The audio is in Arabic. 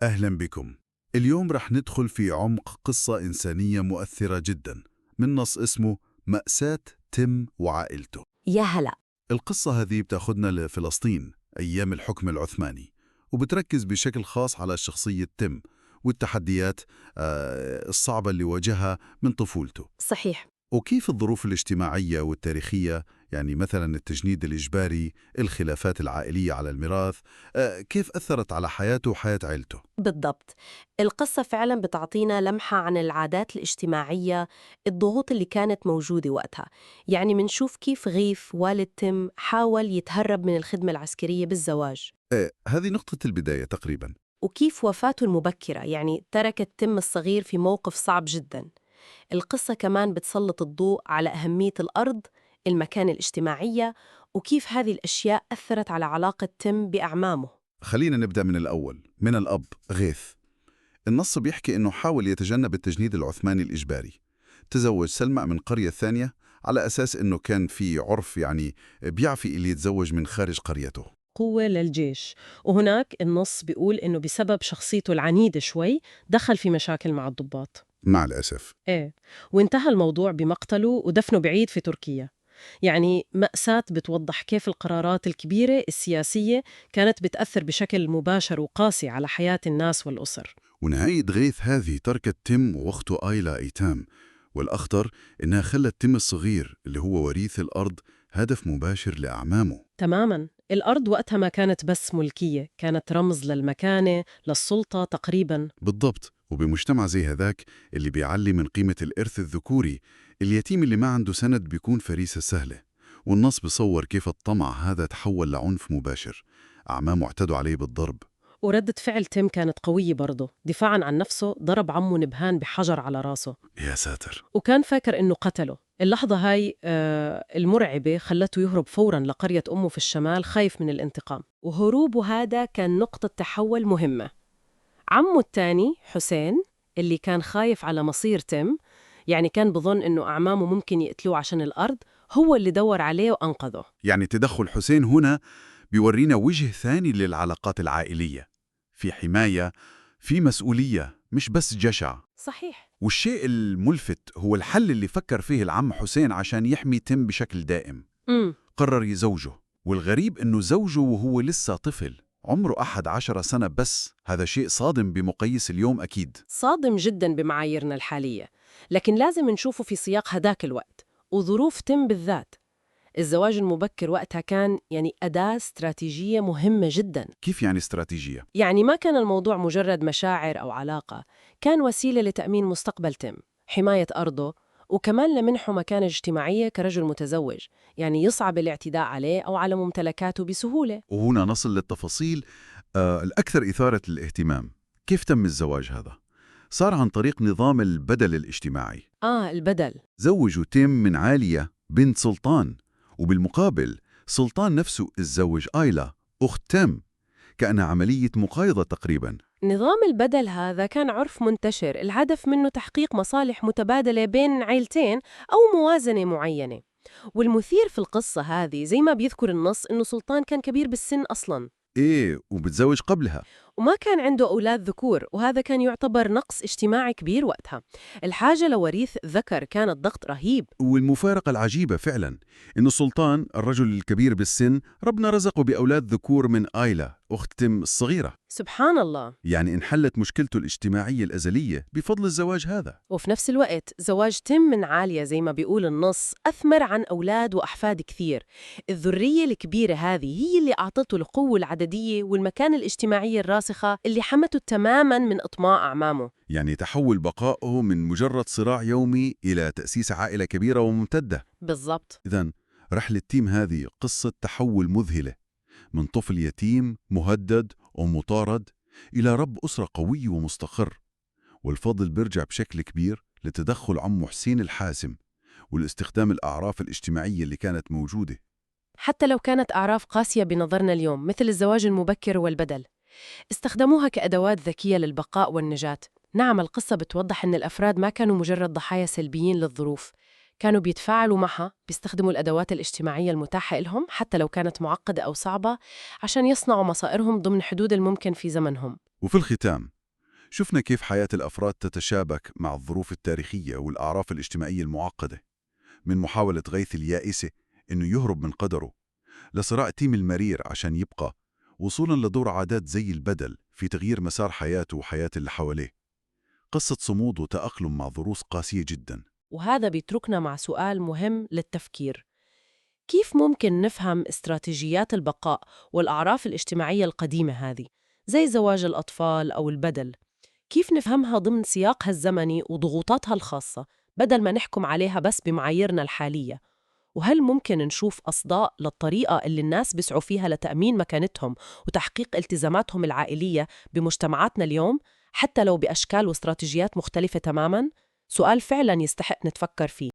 أهلا بكم. اليوم رح ندخل في عمق قصة إنسانية مؤثرة جدا من نص اسمه مأساة تيم وعائلته. يا هلأ. القصة هذه بتاخدنا لفلسطين أيام الحكم العثماني، وبتركز بشكل خاص على شخصية تيم والتحديات الصعبة اللي واجهها من طفولته، صحيح. وكيف الظروف الاجتماعية والتاريخية، يعني مثلا التجنيد الإجباري، الخلافات العائلية على الميراث، كيف أثرت على حياته وحياة عيلته. بالضبط. القصة فعلا بتعطينا لمحة عن العادات الاجتماعية، الضغوط اللي كانت موجودة وقتها. يعني منشوف كيف غيث والد تيم حاول يتهرب من الخدمة العسكرية بالزواج، هذه نقطة البداية تقريبا. وكيف وفاته المبكرة يعني تركت تيم الصغير في موقف صعب جدا. القصة كمان بتسلط الضوء على أهمية الأرض، المكانة الاجتماعية، وكيف هذه الأشياء أثرت على علاقة تيم بأعمامه. خلينا نبدأ من الأول، من الأب غيث. النص بيحكي إنه حاول يتجنب التجنيد العثماني الإجباري، تزوج سلمى من قرية ثانية على أساس إنه كان في عرف، يعني بيعفي اللي يتزوج من خارج قريته. قوة للجيش. وهناك النص بيقول إنه بسبب شخصيته العنيدة شوي دخل في مشاكل مع الضباط. مع الأسف. إيه. وانتهى الموضوع بمقتله ودفنه بعيد في تركيا. يعني مأساة بتوضح كيف القرارات الكبيرة السياسية كانت بتأثر بشكل مباشر وقاسي على حياة الناس والأسر. ونهاية غيث هذه تركت تيم وأخته آيلا أيتام، والأخطر إنها خلت تيم الصغير اللي هو وريث الأرض هدف مباشر لأعمامه. تماماً. الأرض وقتها ما كانت بس ملكية، كانت رمز للمكانة، للسلطة تقريباً. بالضبط. وبمجتمع زي هذاك اللي بيعلي من قيمة الإرث الذكوري، اليتيم اللي ما عنده سند بيكون فريسة سهلة. والنص بصور كيف الطمع هذا تحول لعنف مباشر، أعمامه اعتدوا عليه بالضرب. وردة فعل تيم كانت قوية برضه، دفاعاً عن نفسه ضرب عمه نبهان بحجر على راسه، يا ساتر. وكان فاكر إنه قتله. اللحظة هاي المرعبة خلته يهرب فوراً لقرية أمه في الشمال خايف من الانتقام. وهروبه هذا كان نقطة تحول مهمة. عمه الثاني حسين اللي كان خايف على مصير تيم، يعني كان بظن إنه أعمامه ممكن يقتلوه عشان الأرض، هو اللي دور عليه وأنقذه. يعني تدخل حسين هنا بيورينا وجه ثاني للعلاقات العائلية، في حماية، في مسؤولية، مش بس جشع. صحيح. والشيء الملفت هو الحل اللي فكر فيه العم حسين عشان يحمي تيم بشكل دائم. امم قرر يزوجه، والغريب إنه زوجه وهو لسه طفل عمره 11 سنة بس. هذا شيء صادم بمقياس اليوم أكيد. صادم جدا بمعاييرنا الحالية، لكن لازم نشوفه في سياق هداك الوقت وظروف تيم بالذات. الزواج المبكر وقتها كان يعني أداة استراتيجية مهمة جدا. كيف يعني استراتيجية؟ يعني ما كان الموضوع مجرد مشاعر أو علاقة، كان وسيلة لتأمين مستقبل تيم، حماية أرضه، وكمان لمنحه مكانة اجتماعية كرجل متزوج، يعني يصعب الاعتداء عليه أو على ممتلكاته بسهولة. وهنا نصل للتفاصيل الأكثر إثارة للاهتمام. كيف تم الزواج هذا؟ صار عن طريق نظام البدل الاجتماعي. البدل. زوجوا تيم من عالية بنت سلطان، وبالمقابل سلطان نفسه اتزوج آيلا أخت تيم، كأنها عملية مقايضة تقريباً. نظام البدل هذا كان عرف منتشر، الهدف منه تحقيق مصالح متبادلة بين عيلتين أو موازنة معينة. والمثير في القصة هذه زي ما بيذكر النص إنه سلطان كان كبير بالسن أصلاً، إيه، وبتزوج قبلها. وما كان عنده أولاد ذكور، وهذا كان يعتبر نقص اجتماعي كبير وقتها. الحاجة لوريث ذكر كانت ضغط رهيب. والمفارقة العجيبة فعلاً إن السلطان الرجل الكبير بالسن ربنا رزقه بأولاد ذكور من آيلا أخت تيم الصغيرة. سبحان الله. يعني انحلت مشكلته الاجتماعية الأزلية بفضل الزواج هذا. وفي نفس الوقت زواج تيم من عالية زي ما بيقول النص أثمر عن أولاد وأحفاد كثير. الذرية الكبيرة هذه هي اللي أعطته القوة العددية والمكانة الاجتماعية الراسخة اللي حمته تماماً من إطماع أعمامه. يعني تحول بقائه من مجرد صراع يومي إلى تأسيس عائلة كبيرة وممتدة. بالضبط. إذن رحلة تيم هذه قصة تحول مذهلة، من طفل يتيم مهدد ومطارد إلى رب أسرة قوي ومستقر. والفضل بيرجع بشكل كبير لتدخل عمه حسين الحاسم والاستخدام الأعراف الاجتماعية اللي كانت موجودة. حتى لو كانت أعراف قاسية بنظرنا اليوم مثل الزواج المبكر والبدل، استخدموها كأدوات ذكية للبقاء والنجاة. نعم، القصة بتوضح أن الأفراد ما كانوا مجرد ضحايا سلبيين للظروف، كانوا بيتفاعلوا معها، بيستخدموا الأدوات الاجتماعية المتاحة لهم حتى لو كانت معقدة أو صعبة عشان يصنعوا مصائرهم ضمن حدود الممكن في زمنهم. وفي الختام شفنا كيف حياة الأفراد تتشابك مع الظروف التاريخية والأعراف الاجتماعية المعقدة، من محاولة غيث اليائسة إنه يهرب من قدره، لصراع تيم المرير عشان يبقى، وصولاً لدور عادات زي البدل في تغيير مسار حياته وحياة اللي حواليه. قصة صمود وتأقلم مع ظروف قاسية جداً. وهذا بيتركنا مع سؤال مهم للتفكير: كيف ممكن نفهم استراتيجيات البقاء والأعراف الاجتماعية القديمة هذه، زي زواج الأطفال أو البدل؟ كيف نفهمها ضمن سياقها الزمني وضغوطاتها الخاصة بدل ما نحكم عليها بس بمعاييرنا الحالية؟ وهل ممكن نشوف أصداء للطريقة اللي الناس بيسعوا فيها لتأمين مكانتهم وتحقيق التزاماتهم العائلية بمجتمعاتنا اليوم، حتى لو بأشكال واستراتيجيات مختلفة تماماً؟ سؤال فعلاً يستحق نتفكر فيه.